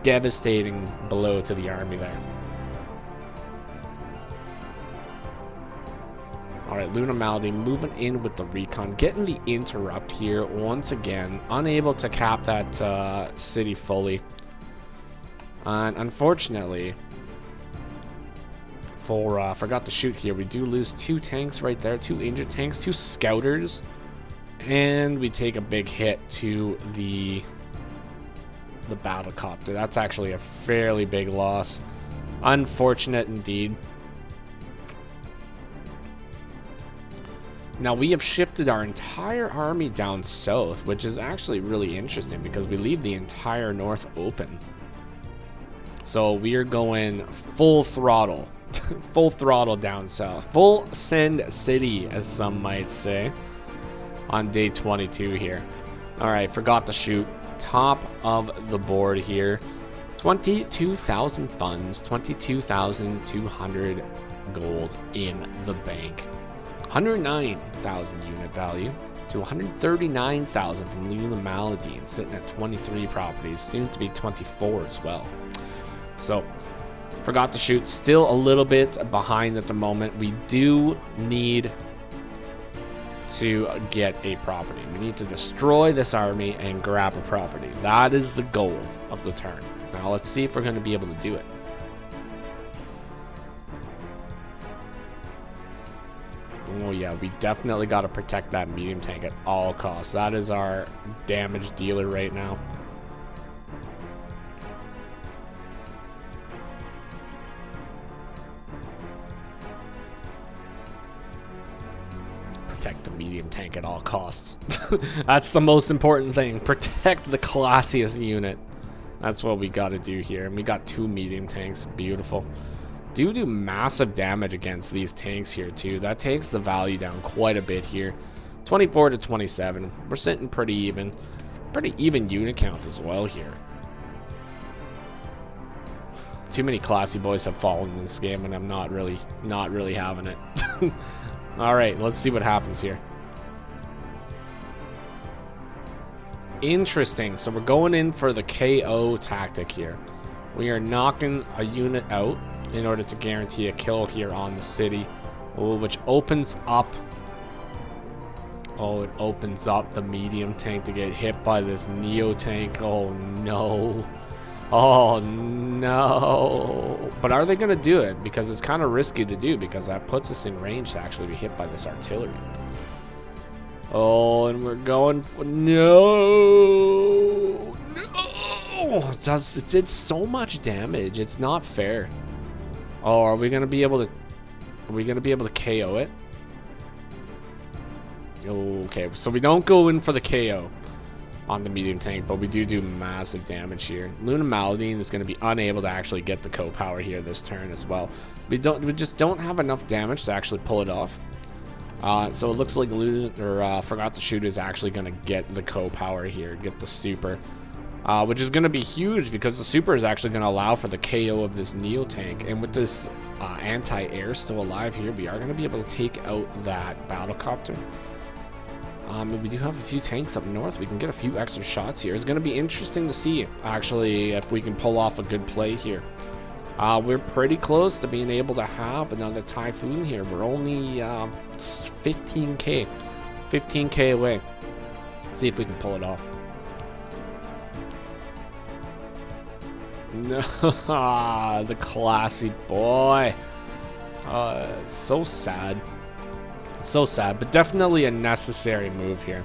devastating blow to the army there. Alright, Luna Malady moving in with the recon, getting the interrupt here once again, unable to cap that city fully. And unfortunately, for Forgot to Shoot here, we do lose 2 tanks right there, 2 injured tanks, 2 scouters, and we take a big hit to the battlecopter. That's actually a fairly big loss. Unfortunate indeed. Now, we have shifted our entire army down south, which is actually really interesting because we leave the entire north open. So we are going full throttle, full throttle down south, full send city, as some might say, on day 22 here. All right, Forgot to Shoot, top of the board here. 22,000 funds, 22,200 gold in the bank. 109,000 unit value to 139,000 from Luna Malady, and sitting at 23 properties, soon to be 24 as well. So, Forgot to Shoot, still a little bit behind at the moment. We do need to get a property. We need to destroy this army and grab a property. That is the goal of the turn. Now let's see if we're going to be able to do it. Oh yeah, we definitely got to protect that medium tank at all costs. That is our damage dealer right now. Protect the medium tank at all costs. That's the most important thing. Protect the classiest unit. That's what we got to do here. And we got 2 medium tanks. Beautiful. Do massive damage against these tanks here too. That takes the value down quite a bit here. 24 to 27. We're sitting pretty even. Pretty even unit count as well here. Too many classy boys have fallen in this game, and I'm not really having it. All right, let's see what happens here. Interesting. So we're going in for the KO tactic here. We are knocking a unit out in order to guarantee a kill here on the city, which opens up. Oh, it opens up the medium tank to get hit by this Neo tank. Oh no. Oh no. But are they going to do it? Because it's kind of risky to do, because that puts us in range to actually be hit by this artillery. Oh, and we're going for no. It did so much damage. It's not fair. Oh, are we going to be able to KO it? Okay, so we don't go in for the KO on the medium tank, but we do massive damage here. Luna Maladine is going to be unable to actually get the co-power here this turn as well. We just don't have enough damage to actually pull it off. So it looks like Forgot to Shoot is actually going to get the co-power here, get the super, which is going to be huge because the super is actually going to allow for the KO of this Neo tank. And with this anti-air still alive here, we are going to be able to take out that battlecopter. We do have a few tanks up north. We can get a few extra shots here. It's going to be interesting to see, actually, if we can pull off a good play here. We're pretty close to being able to have another Typhoon here. We're only 15k away. Let's see if we can pull it off. No, the classy boy. It's so sad. So sad, but definitely a necessary move here.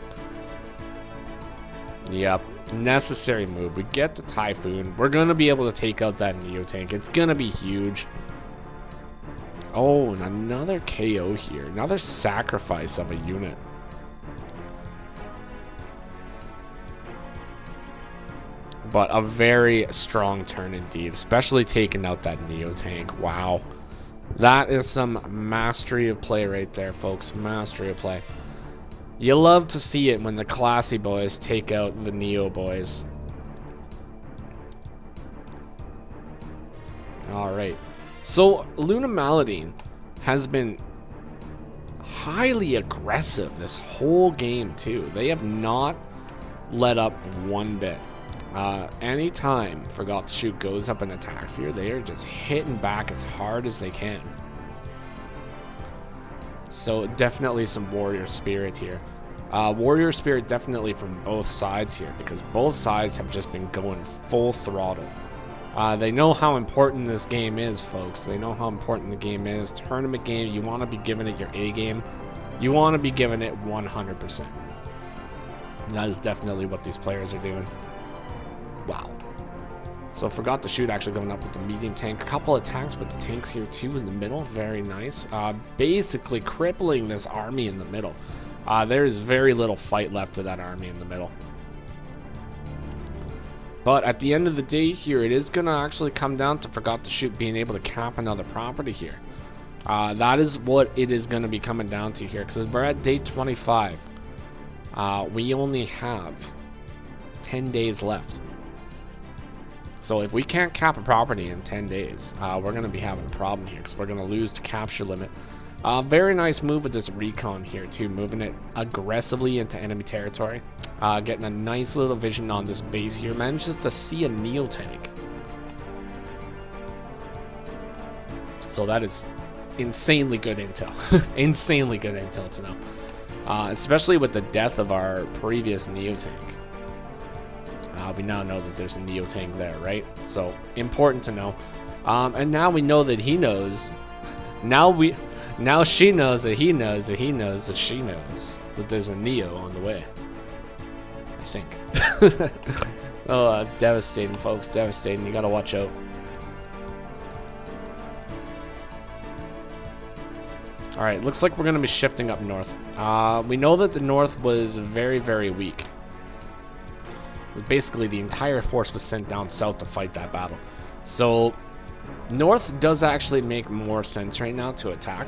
Yep, necessary move. We get the Typhoon. We're gonna be able to take out that Neo tank. It's gonna be huge. Oh, and another KO here. Another sacrifice of a unit. But a very strong turn indeed, especially taking out that Neo tank. Wow. That is some mastery of play right there, folks. Mastery of play. You love to see it when the classy boys take out the Neo boys. Alright. So, Luna Maladine has been highly aggressive this whole game, too. They have not let up one bit. Anytime Forgot to Shoot goes up and attacks here, they are just hitting back as hard as they can. So definitely some warrior spirit here. Warrior spirit definitely from both sides here, because both sides have just been going full throttle. They know how important this game is, folks. They know how important the game is. Tournament game, you want to be giving it your A game. You want to be giving it 100%. And that is definitely what these players are doing. Wow. So Forgot to Shoot actually going up with the medium tank. A couple attacks with the tanks here too in the middle. Very nice. Basically crippling this army in the middle. There is very little fight left to that army in the middle. But at the end of the day here, it is going to actually come down to Forgot to Shoot being able to cap another property here. That is what it is going to be coming down to here, because we're at day 25. We only have 10 days left. So if we can't cap a property in 10 days, we're going to be having a problem here, because we're going to lose to capture limit. Very nice move with this recon here too, moving it aggressively into enemy territory. Getting a nice little vision on this base here. Manages to see a Neo tank. So that is insanely good intel. Insanely good intel to know. Especially with the death of our previous Neo tank. We now know that there's a Neo tank there, right? So important to know. And now we know that he knows. Now she knows that he knows that he knows that she knows that there's a Neo on the way. I think. Oh, devastating, folks. Devastating. You gotta watch out. Alright, looks like we're gonna be shifting up north. We know that the north was very, very weak. Basically, the entire force was sent down south to fight that battle. So, north does actually make more sense right now to attack.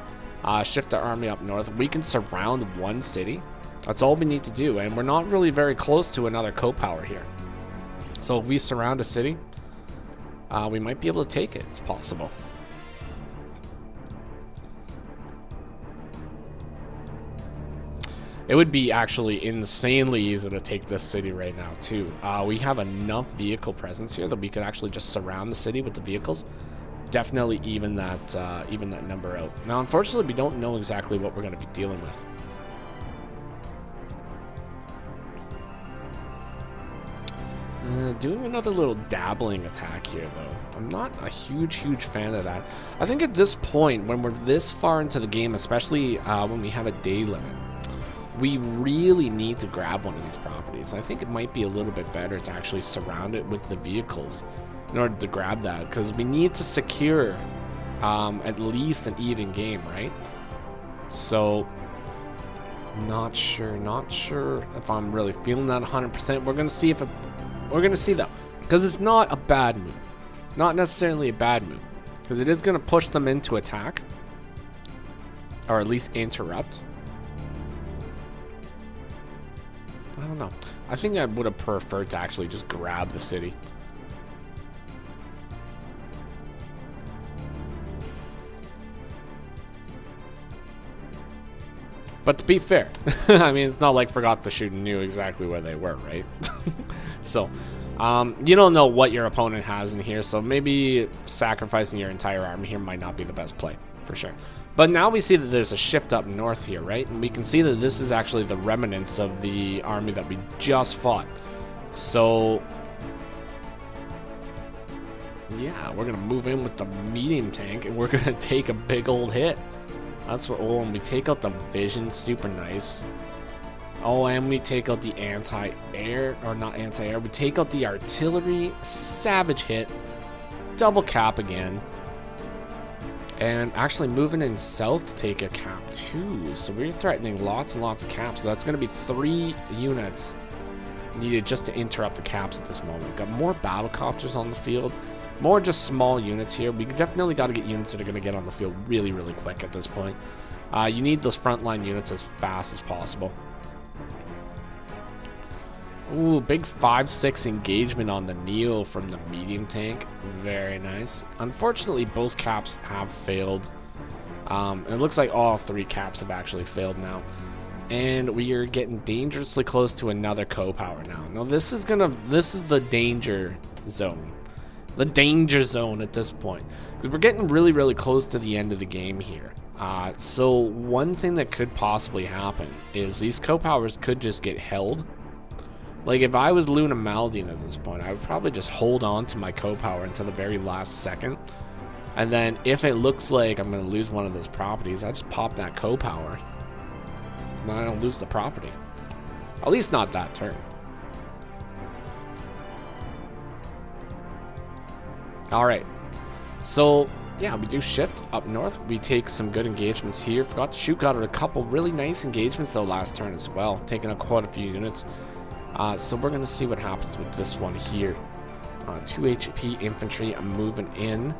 Shift the army up north. We can surround one city That's all we need to do, and we're not really very close to another co-power here. So if we surround a city, we might be able to take it. It's possible. It would be actually insanely easy to take this city right now, too. We have enough vehicle presence here that we could actually just surround the city with the vehicles. Definitely even that number out. Now, unfortunately, we don't know exactly what we're going to be dealing with. Doing another little dabbling attack here, though. I'm not a huge fan of that. I think at this point, when we're this far into the game, especially when we have a day limit, we really need to grab one of these properties. I think it might be a little bit better to actually surround it with the vehicles in order to grab that, because we need to secure at least an even game, right? So, not sure if I'm really feeling that 100%. We're gonna see though, because it's not a bad move, not necessarily a bad move, because it is gonna push them into attack, or at least interrupt. I don't know. I think I would have preferred to actually just grab the city. But to be fair, I mean, it's not like Forgot to Shoot and knew exactly where they were, right? So, you don't know what your opponent has in here, so maybe sacrificing your entire army here might not be the best play, for sure. But now we see that there's a shift up north here, right? And we can see that this is actually the remnants of the army that we just fought. So, yeah, we're going to move in with the medium tank, and we're going to take a big old hit. That's what. Oh, and we take out the vision, super nice. Oh, and we take out the anti-air, or not anti-air, we take out the artillery, savage hit, double cap again. And actually moving in south to take a cap too. So we're threatening lots and lots of caps. So that's going to be 3 units needed just to interrupt the caps at this moment. Got more battle copters on the field. More just small units here. We definitely got to get units that are going to get on the field really, really quick at this point. You need those frontline units as fast as possible. Ooh, big 5-6 engagement on the Neo from the medium tank. Very nice. Unfortunately, both caps have failed. It looks like all 3 caps have actually failed now. And we are getting dangerously close to another co-power now. Now, this is the danger zone. The danger zone at this point. Because we're getting really, really close to the end of the game here. So, one thing that could possibly happen is these co-powers could just get held. Like, if I was Luna Maldine at this point, I would probably just hold on to my co-power until the very last second. And then, if it looks like I'm going to lose one of those properties, I just pop that co-power. And then I don't lose the property. At least not that turn. Alright. So, yeah, we do shift up north. We take some good engagements here. Forgot to Shoot got a couple really nice engagements, though, last turn as well. Taking up quite a few units. So we're going to see what happens with this one here. 2 HP infantry moving in.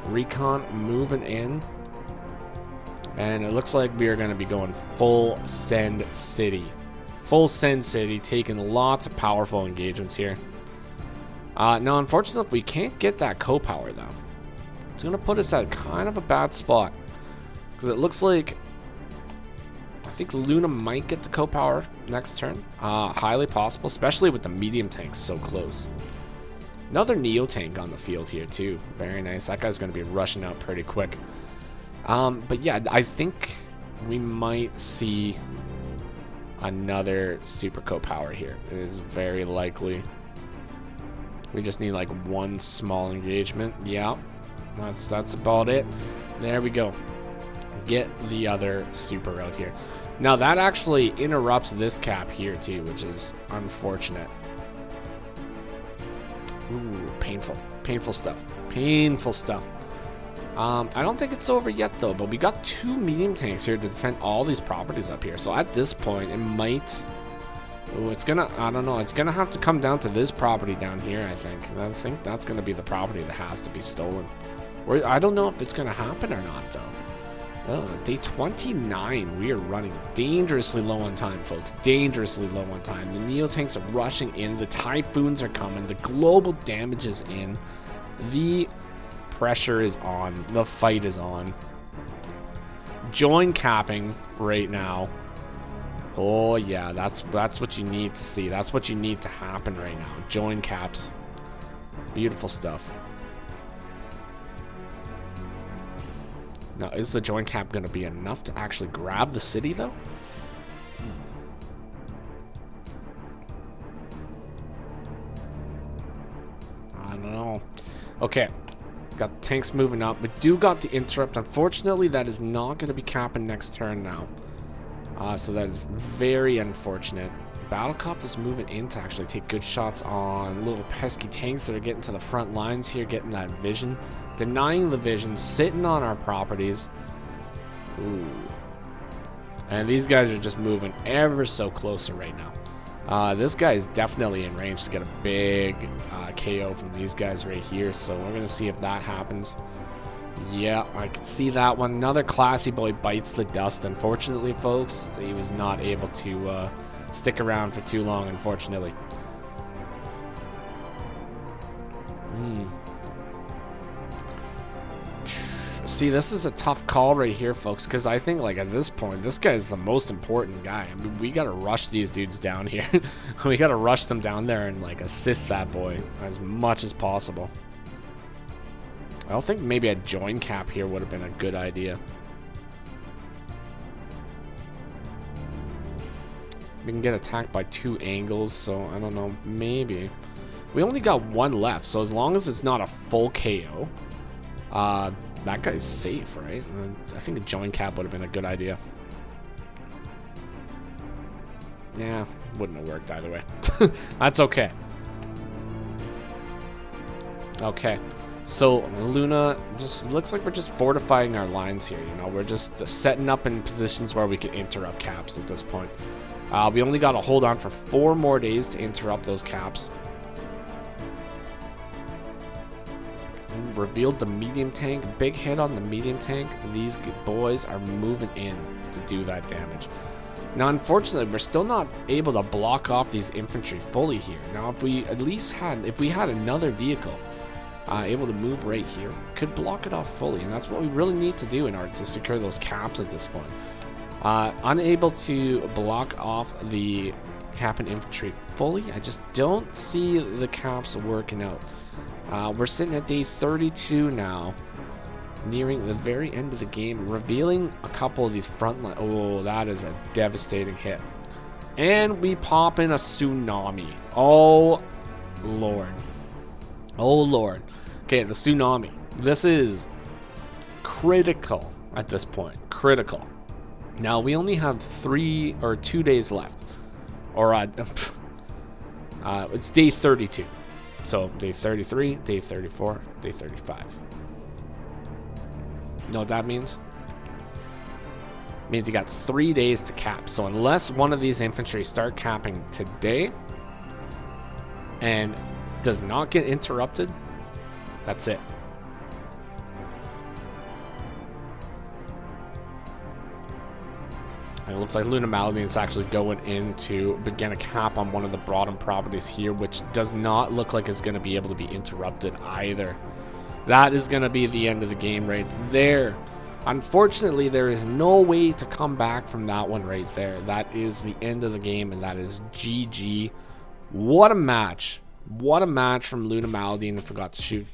Recon moving in. And it looks like we are going to be going full send city. Full send city, taking lots of powerful engagements here. Now, unfortunately, we can't get that co-power, though. It's going to put us at kind of a bad spot. Because it looks like I think Luna might get the co-power next turn. Highly possible, especially with the medium tanks so close. Another Neo tank on the field here too. Very nice. That guy's going to be rushing out pretty quick. But yeah, I think we might see another super co-power here. It is very likely. We just need like one small engagement. Yeah, that's about it. There we go. Get the other super out here. Now that actually interrupts this cap here too, which is unfortunate. Ooh, painful stuff. Painful stuff. I don't think it's over yet though, but we got 2 medium tanks here to defend all these properties up here. So at this point, it might. Ooh, it's gonna. I don't know. It's gonna have to come down to this property down here. I think that's gonna be the property that has to be stolen. Or I don't know if it's gonna happen or not though. Oh, day 29, we are running dangerously low on time, folks. Dangerously low on time. The Neo-tanks are rushing in. The Typhoons are coming. The global damage is in. The pressure is on. The fight is on. Join capping right now. Oh, yeah, that's what you need to see. That's what you need to happen right now. Join caps. Beautiful stuff. Now, is the join cap going to be enough to actually grab the city, though? I don't know. Okay. Got tanks moving up. We do got the interrupt. Unfortunately, that is not going to be capping next turn now. So that is very unfortunate. Battlecopter's moving in to actually take good shots on little pesky tanks that are getting to the front lines here, getting that vision. Denying the vision, sitting on our properties. Ooh. And these guys are just moving ever so closer right now. This guy is definitely in range to get a big KO from these guys right here. So we're going to see if that happens. Yeah, I can see that one. Another classy boy bites the dust. Unfortunately, folks, he was not able to stick around for too long, unfortunately. See, this is a tough call right here, folks, because I think, like, at this point, this guy is the most important guy. I mean, we got to rush these dudes down here. We got to rush them down there and, like, assist that boy as much as possible. I don't think maybe a join cap here would have been a good idea. We can get attacked by 2 angles, so I don't know, maybe. We only got 1 left, so as long as it's not a full KO, that guy's safe, right? I think a join cap would have been a good idea. Yeah, wouldn't have worked either way. That's okay. Okay. So, Luna, just looks like we're just fortifying our lines here, you know? We're just setting up in positions where we can interrupt caps at this point. We only got to hold on for 4 more days to interrupt those caps. We've revealed the medium tank. Big hit on the medium tank. These boys are moving in to do that damage. Now, unfortunately, we're still not able to block off these infantry fully here. Now, if we at least had, if we had another vehicle able to move right here, could block it off fully, and that's what we really need to do in order to secure those caps at this point. Unable to block off the cap and infantry fully, I just don't see the caps working out. We're sitting at day 32 now, nearing the very end of the game, revealing a couple of these front line. Oh, that is a devastating hit. And we pop in a tsunami. Oh, Lord. Oh, Lord. Okay, the tsunami. This is critical at this point. Critical. Now, we only have 3 or 2 days left. Or, it's day 32. So, day 33, day 34, day 35. You know what that means? It means you got 3 days to cap. So, unless one of these infantry start capping today and does not get interrupted, that's it. And it looks like Luna Malady is actually going in to begin a cap on one of the bottom properties here, which does not look like it's going to be able to be interrupted either. That is going to be the end of the game right there. Unfortunately, there is no way to come back from that one right there. That is the end of the game, and that is GG. What a match. What a match from Luna Malady, and I forgot to shoot.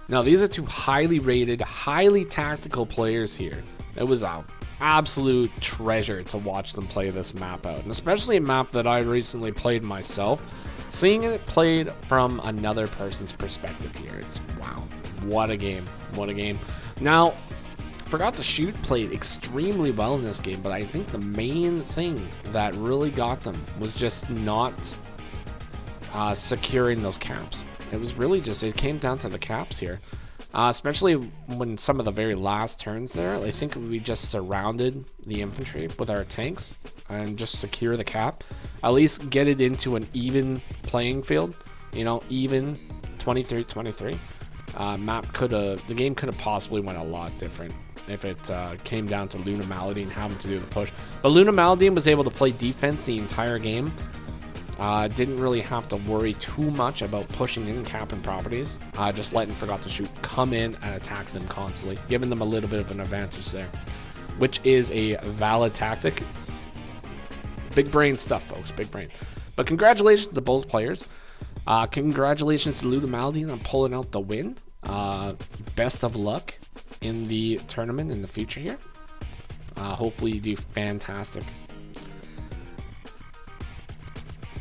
Now, these are 2 highly rated, highly tactical players here. It was an absolute treasure to watch them play this map out, and especially a map that I recently played myself. Seeing it played from another person's perspective here, it's wow. What a game. What a game. Now, Forgot to Shoot played extremely well in this game, but I think the main thing that really got them was just not securing those caps. It was really just, it came down to the caps here. Especially when some of the very last turns there, I think we just surrounded the infantry with our tanks and just secure the cap. At least get it into an even playing field, you know, even 23-23. The game could have possibly went a lot different. if it came down to Luna Maladine having to do the push. But Luna Maladine was able to play defense the entire game. Didn't really have to worry too much about pushing in capping properties. Just letting Forgot to Shoot come in and attack them constantly, giving them a little bit of an advantage there, which is a valid tactic. Big brain stuff, folks, big brain. But congratulations to both players. Congratulations to Luna Maladine on pulling out the win. Best of luck in the tournament in the future here. Hopefully you do fantastic.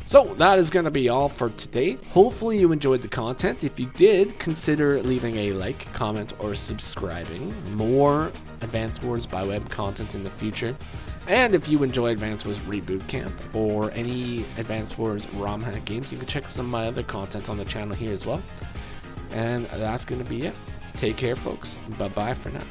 So that is going to be all for today. Hopefully you enjoyed the content. If you did, consider leaving a like, comment, or subscribing. More Advanced Wars by Web content in the future. And if you enjoy Advanced Wars Reboot Camp or any Advanced Wars ROM hack games, you can check out some of my other content on the channel here as well. And that's going to be it. Take care, folks. Bye-bye for now.